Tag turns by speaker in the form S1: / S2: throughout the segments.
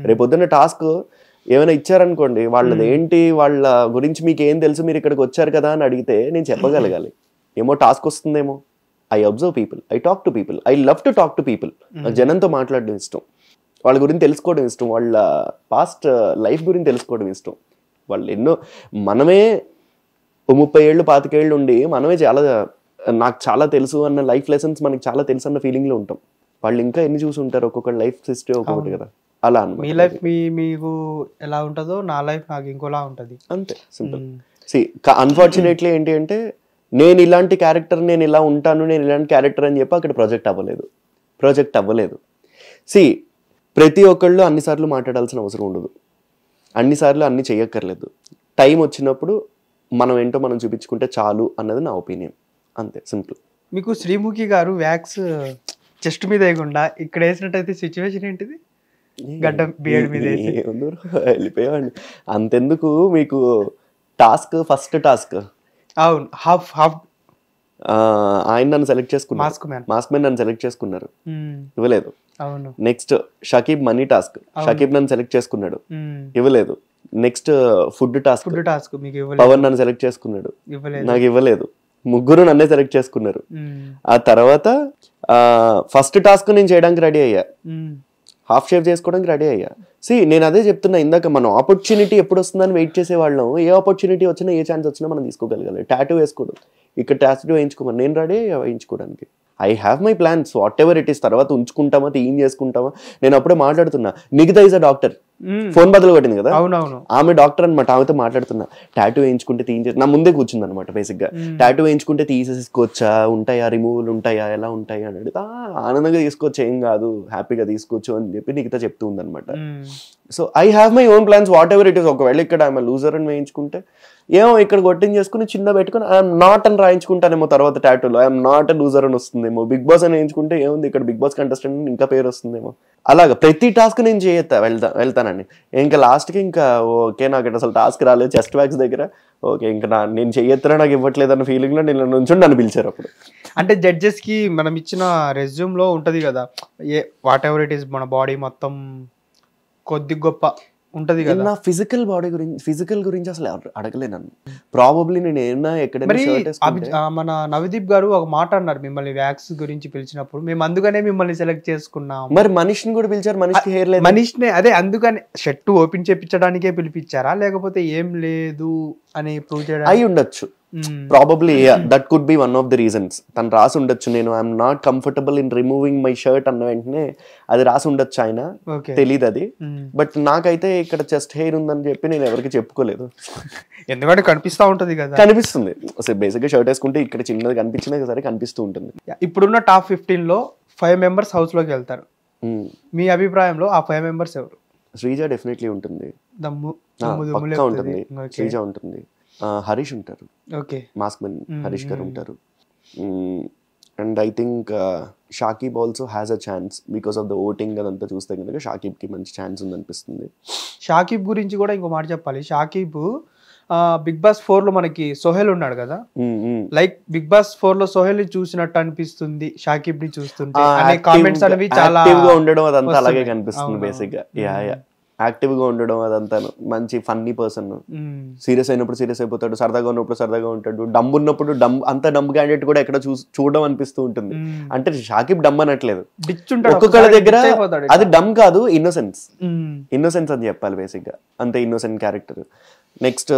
S1: రేపొద్దున్న టాస్క్ ఏమైనా ఇచ్చారనుకోండి, వాళ్ళది ఏంటి, వాళ్ళ గురించి మీకు ఏం తెలుసు, మీరు ఇక్కడికి వచ్చారు కదా అని అడిగితే నేను చెప్పగలగాలి. ఏమో టాస్క్ వస్తుందేమో. I observe people, I talk to people, I love to talk to people. నాకు జనంతో మాట్లాడడం ఇష్టం, వాళ్ళ గురించి తెలుసుకోవడం ఇష్టం, వాళ్ళ పాస్ట్ లైఫ్ గురించి తెలుసుకోవడం ఇష్టం. వాళ్ళు ఎన్నో, మనమే 30 ఏళ్ళు 25 ఏళ్ళు ఉండి మనమే నాకు చాలా తెలుసు అన్న లైఫ్ లెసన్స్ మనకి చాలా తెలుసు అన్న ఫీలింగ్లో ఉంటాం. వాళ్ళు ఇంకా ఎన్ని చూసి ఉంటారు, ఒక్కొక్క లైఫ్ హిస్టరీ ఒక్కొక్కటి కదా. అలా అన్నమాట.
S2: మీ లైఫ్ మీకు ఎలా ఉంటుందో నా లైఫ్ నాకు ఇంకోలా ఉంటుంది, అంతే
S1: సింపుల్. అన్ఫార్చునేట్లీ ఏంటి అంటే, నేను ఇలాంటి క్యారెక్టర్, నేను ఇలా ఉంటాను, నేను ఇలాంటి క్యారెక్టర్ అని చెప్పి అక్కడ ప్రాజెక్ట్ అవ్వలేదు. ప్రతి ఒక్కళ్ళు అన్నిసార్లు మాట్లాడాల్సిన అవసరం ఉండదు, అన్నిసార్లు అన్ని చెయ్యక్కర్లేదు. టైం వచ్చినప్పుడు మనం ఏంటో మనం చూపించుకుంటే చాలు అన్నది నా ఒపీనియన్, అంతే సింపుల్.
S2: మీకు శ్రీముఖి గారు వ్యాక్స్ చెస్ట్ మీద వేయకుండా ఇక్కడ వేసినట్టయితే సిచ్యువేషన్ ఏంటిది? గడ్డం బియర్డ్ మీద
S1: వెళ్ళిపోయావండి. అంతెందుకు మీకు టాస్క్, ఫస్ట్ టాస్క్
S2: అవును హాఫ్
S1: ఆయన నన్ను సెలెక్ట్ చేసుకున్నారు, మాస్క్ మ్యాన్ నన్ను సెలెక్ట్ చేసుకున్నారు, ఇవ్వలేదు. Next Shakib money task, Shakib నన్ను సెలెక్ట్ చేసుకున్నాడు, ఇవ్వలేదు. నెక్స్ట్ ఫుడ్ టాస్క్ పవన్ నన్ను సెలెక్ట్ చేసుకున్నాడు, నాకు ఇవ్వలేదు. ముగ్గురు నన్నే సెలెక్ట్ చేసుకున్నారు. ఆ తర్వాత ఫస్ట్ టాస్క్ నేను చేయడానికి రెడీ అయ్యా, హాఫ్ షేవ్ చేసుకోవడానికి రెడీ అయ్యా. నేను అదే చెప్తున్నా ఇందాక, మనం ఆపర్చునిటీ ఎప్పుడు వస్తుందని వెయిట్ చేసేవాళ్ళం. ఏ ఆపర్చునిటీ వచ్చినా, ఏ ఛాన్స్ వచ్చినా మనం తీసుకోగలగాలి. టాటూ వేసుకోవడం, ఇక్కడ టాటూ వేయించుకోమని నేను రెడీ వేయించుకోవడానికి. I have my plans, whatever it is. తర్వాత ఉంచుకుంటామా, ఏం చేసుకుంటామా. నేను అప్పుడే మాట్లాడుతున్నా, Nikhita is a doctor, phone బదులు కొట్టింది కదా, ఆమె డాక్టర్ అనమాట. ఆమెతో మాట్లాడుతున్నా, టాటూ వేయించుకుంటే నా ముందే కూర్చుంది అనమాట. బేసిక్ గా టాటూ వేయించుకుంటే తీసేసుకోవచ్చా, ఉంటాయా, రిమూవల్ ఉంటాయా, ఎలా ఉంటాయా అని అడిగితే ఆనందంగా తీసుకోవచ్చు, ఏం కాదు, హ్యాపీగా తీసుకోవచ్చు అని చెప్పి నిఖిత చెప్తూ ఉంది అనమాట. So I have my own plans, whatever it is. ఒకవేళ ఇక్కడ ఆమె లూజర్ అని వేయించుకుంటే ఏమో ఇక్కడ కొట్టించేసుకుని చిన్న పెట్టుకుని ఐఎమ్ నాట్ అని రాయించుకుంటానేమో, తర్వాత టాటూలో ఐఎమ్ నాట్ అ లూజర్ అని వస్తుందేమో. బిగ్ బాస్ అని వేయించుకుంటే ఏముంది, ఇక్కడ బిగ్ బాస్ కంటెస్టెంట్ ఇంకా పేరు వస్తుందేమో. అలాగా ప్రతి టాస్క్ నేను వెళ్తానండి. ఇంకా లాస్ట్కి ఇంకా ఓకే, నాకు అసలు టాస్క్ రాలేదు, చెస్ట్ వ్యాక్స్ దగ్గర ఓకే, ఇంకా నేను చెయ్యెత్తరా నాకు ఇవ్వట్లేదు అన్న ఫీలింగ్ లో నేను నుంచి నన్ను పిలిచారు. అప్పుడు
S2: అంటే జడ్జెస్ కి మనం ఇచ్చిన రెజ్యూమ్ లో ఉంటది కదా, వాట్ ఎవర్ ఇట్ ఈస్, మన బాడీ మొత్తం కొద్ది గొప్ప ఉంటది కదా.
S1: నా ఫిజికల్ బాడీ గురించి, ఫిజికల్ గురించి అసలు అడగలే నన్ను. ప్రాబబ్లీ నేను ఏమన్నా ఎక్కడ.
S2: మన నవదీప్ గారు ఒక మాట అన్నారు మిమ్మల్ని వ్యాక్స్ గురించి పిలిచినప్పుడు, మేము అందుకనే మిమ్మల్ని సెలెక్ట్ చేసుకున్నాం.
S1: మరి మనీష్ని కూడా పిలిచారు, మనీష్కి హెయిర్ లేదు.
S2: మనీష్నే అదే అందుకని షర్ట్ ఓపెన్ చేయించడానికే పిలిపించారా, లేకపోతే ఏం లేదు అని ప్రూవ్ చేయడం
S1: అయి ఉండొచ్చు. Probably that could be one of the reasons. తను రాసి ఉండొచ్చు, నేను I'm not comfortable in removing my shirt అన్న వెంటనే అది రాసి ఉండొచ్చు, ఆయన తెలీదు అది. బట్ నాకైతే ఇక్కడ చెస్ట్ హెయిర్ ఉందని చెప్పి నేను ఎవరికి చెప్పుకోలేదు,
S2: ఎందుకంటే కనిపిస్తూ ఉంటది కదా.
S1: కనిపిస్తుంది బేసిక్ గా, షర్ట్ వేసుకుంటే ఇక్కడ చిన్నది కనిపించినా సరే కనిపిస్తూ ఉంటుంది.
S2: ఇప్పుడున్న టాప్ 15 లో 5 మెంబర్స్ హౌస్ లోకి వెళ్తారు. మీ అభిప్రాయంలో ఆ 5 మెంబర్స్ ఎవరు?
S1: శ్రీజ డెఫినెట్లీ ఉంటుంది, ఉంటుంది. శ్రీజ ఉంటుంది, హరీష్ ఉంటారు, మాస్క్ మ్యాన్ హరీష్ గారు ఉంటారు. And I think Shakib also has a chance because of the voting అదంతా చూస్తే కనుక షాకీబ్ కి మంచి ఛాన్స్ ఉంది అనిపిస్తుంది.
S2: షాకీబ్ గురించి కూడా ఇంకో మాట చెప్పాలి. షాకీబ్ బిగ్ బాస్ 4 లో మనకి సోహెల్ ఉన్నాడు కదా, లైక్ బిగ్ బాస్ 4 లో సోహెల్ ని చూసినట్టు అనిపిస్తుంది షాకీబ్ ని చూస్తుంటే అనే కామెంట్స్ అనేవి చాలా
S1: ఉండడం అదంతా అలాగే కనిపిస్తుంది. బేసిక్ గా యాక్టివ్ గా ఉండడం అదంతా, మంచి ఫన్నీ పర్సన్, సీరియస్ అయినప్పుడు సీరియస్ అయిపోతాడు, సరదాగా ఉన్నప్పుడు సరదాగా ఉంటాడు, డమ్ ఉన్నప్పుడు అంత డమ్ క్యాండిడేట్ కూడా ఎక్కడ చూడడం అనిపిస్తూ ఉంటుంది. అంటే షాకిబ్ డమ్ అనట్లేదు, ఒక్కొక్కళ్ళ దగ్గర అది డమ్ కాదు, ఇన్నోసెన్స్ అని చెప్పాలి బేసిక్ గా, అంతే ఇన్నోసెంట్ క్యారెక్టర్. నెక్స్ట్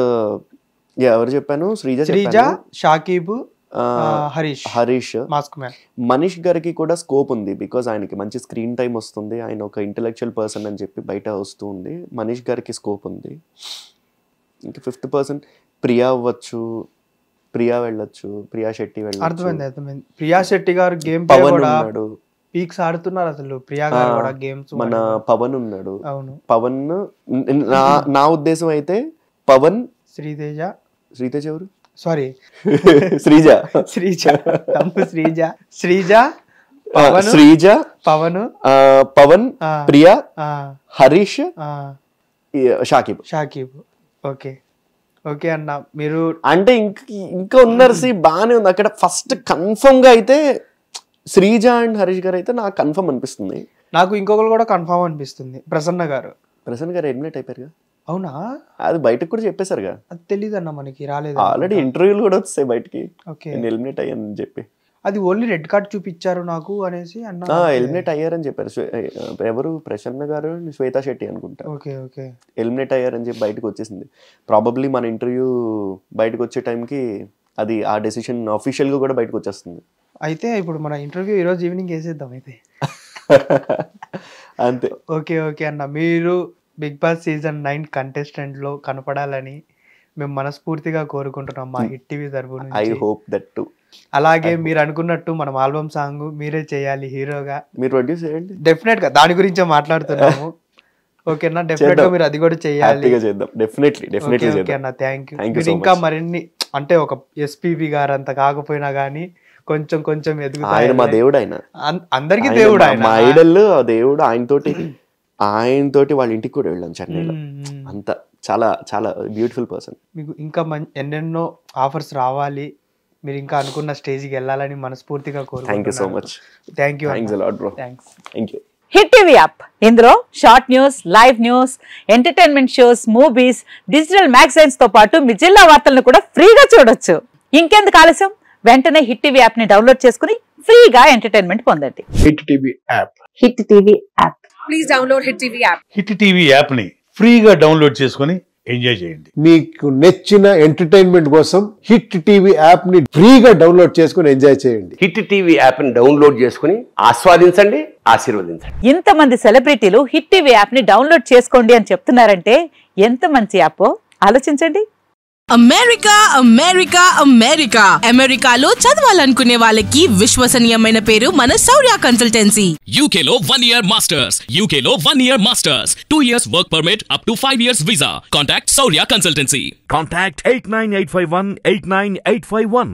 S1: ఎవరు చెప్పాను, శ్రీజ,
S2: షాకీబ్,
S1: హరీష్, మనీష్ గారికి కూడా స్కోప్ ఉంది బికాజ్ ఆయనకి మంచి స్క్రీన్ టైం వస్తుంది, ఆయన ఒక ఇంటెలెక్చువల్ పర్సన్ అని చెప్పి బయట వస్తూ ఉంది. మనీష్ గారికి స్కోప్ ఉంది. ఇంకా 5th పర్సన్ ప్రియా అవ్వచ్చు, ప్రియా వెళ్ళొచ్చు, ప్రియా శెట్టి వెళ్ళొచ్చు.
S2: అర్థమైంది. ప్రియా శెట్టి గారు గేమ్
S1: పవన్ ఉన్నాడు,
S2: పీక్స్ ఆడుతున్నారు అసలు. ప్రియా గారు కూడా గేమ్స్,
S1: మన పవన్ ఉన్నాడు. పవన్ నా ఉద్దేశం అయితే పవన్, శ్రీతేజ ఎవరు, సారీ శ్రీజ పవన్, ప్రియా, హరీష్, షాకిబ్.
S2: ఓకే అన్న, మీరు
S1: అంటే ఇంకా ఉన్నారు. బాగానే ఉంది అక్కడ. ఫస్ట్ కన్ఫర్మ్ గా అయితే శ్రీజ అండ్ హరీష్ గారు అయితే నాకు కన్ఫర్మ్ అనిపిస్తుంది.
S2: నాకు ఇంకొకరు కూడా కన్ఫర్మ్ అనిపిస్తుంది, ప్రసన్న గారు
S1: ఎలిమినేట్ అయిపోయారుగా.
S2: అవునా?
S1: అది బయటకు కూడా చెప్పేశారుగా.
S2: అది తెలీదు అన్న, మనకి రాలేదు.
S1: ఆల్రెడీ ఇంటర్వ్యూలు కూడా వస్తాయి బయటికి, నేను ఎలిమినేట్ అయ్యానని చెప్పి.
S2: అది ఓన్లీ రెడ్ కార్డ్ చూపించారు నాకు అనేసి అన్న.
S1: ఎలిమినేట్ అయ్యారని చెప్పారు. ఎవరు, ప్రసన్న గారు, శ్వేతా శెట్టి అనుకుంటా. ఎలిమినేట్ అయ్యారని చెప్పి బయటకు వచ్చేసింది. ప్రాబబ్లీ మన ఇంటర్వ్యూ బయటకు వచ్చే టైంకి అది ఆ డెసిషన్ అఫీషియల్ గా కూడా బయటకు వచ్చేస్తుంది.
S2: అయితే ఇప్పుడు మన ఇంటర్వ్యూ ఈ రోజు ఈవినింగ్ వేసేద్దాం అయితే.
S1: అంతే.
S2: ఓకే అన్న, మీరు బిగ్ బాస్ సీజన్ 9 కంటెస్టెంట్ లో కనపడాలని మేము మనస్ఫూర్తిగా కోరుకుంటున్నాం మా హిట్ టీవీ తరఫు నుంచి.
S1: I hope that to.
S2: అలాగే మీరు అనుకున్నట్టు మనం ఆల్బమ్ సాంగ్ మీరే చేయాలి హీరోగా.
S1: మీరు ప్రొడ్యూస్ చేయండి.
S2: డెఫినెట్ గా దాని గురించే మాట్లాడుతున్నాము. ఓకేనా? డెఫినెట్ గా మీరు అది కూడా చేయాలి.
S1: డెఫినెట్లీ
S2: ఓకే అన్న, థ్యాంక్ యూ. మీరు ఇంకా మరిన్ని, అంటే ఒక ఎస్పీబీ గారు అంత కాకపోయినా గానీ కొంచెం కొంచెం ఎదుగుతారు.
S1: ఆయన మా దేవుడు, ఆయన
S2: అందరికి దేవుడు, ఆయన
S1: మా ఐడల్ దేవుడు. ఆయనతోటి వాళ్ళ ఇంటికి కూడా వెళ్ళాం చెన్నైలో. అంత చాలా చాలా బ్యూటిఫుల్ పర్సన్.
S2: మీకు ఇంకా ఎన్నెన్నో ఆఫర్స్ రావాలి, మీరు ఇంకా అనుకున్న స్టేజ్కి వెళ్ళాలని మనస్ఫూర్తిగా కోరుకుంటున్నాను.
S1: Thank you so much.
S2: Thank you.
S1: Thanks a lot bro. Thank you.
S3: Hit TV app, ఇందులో short news, live news, entertainment shows, movies, digital magazines తో పాటు మీ జిల్లా వార్తలను కూడా ఫ్రీగా చూడొచ్చు. ఇంకెందుకు ఆలస్యం, వెంటనే హిట్ టీవీ యాప్ ని డౌన్లోడ్ చేసుకుని ఫ్రీగా ఎంటర్టైన్మెంట్ పొందండి.
S4: Hit TV app.
S3: Hit TV app.
S5: Please download hit TV app.
S4: Hit TV app ని ఫ్రీగా డౌన్లోడ్ చేసుకుని ఎంజాయ్ చేయండి.
S6: మీకు నచ్చిన ఎంటర్టైన్మెంట్ కోసం హిట్ టీవీ యాప్ ని ఫ్రీగా డౌన్లోడ్ చేసుకుని ఎంజాయ్ చేయండి.
S7: హిట్ టీవీ యాప్ ని డౌన్లోడ్ చేసుకుని ఆస్వాదించండి, ఆశీర్వదించండి.
S3: ఇంతమంది సెలబ్రిటీలు హిట్ టీవీ యాప్ ని డౌన్లోడ్ చేసుకోండి అని చెప్తున్నారంటే ఎంత మంచి యాప్ ఆలోచించండి.
S8: అమెరికాలో చదవాలనుకునే వాళ్ళకి విశ్వసనీయమైన పేరు మన శౌర్య కన్సల్టెన్సీ.
S9: UKలో 1 year masters, UKలో 1 year masters, 2 years work permit up to 5 years visa. Contact Saurya Consultancy.
S10: Contact 89851 89851.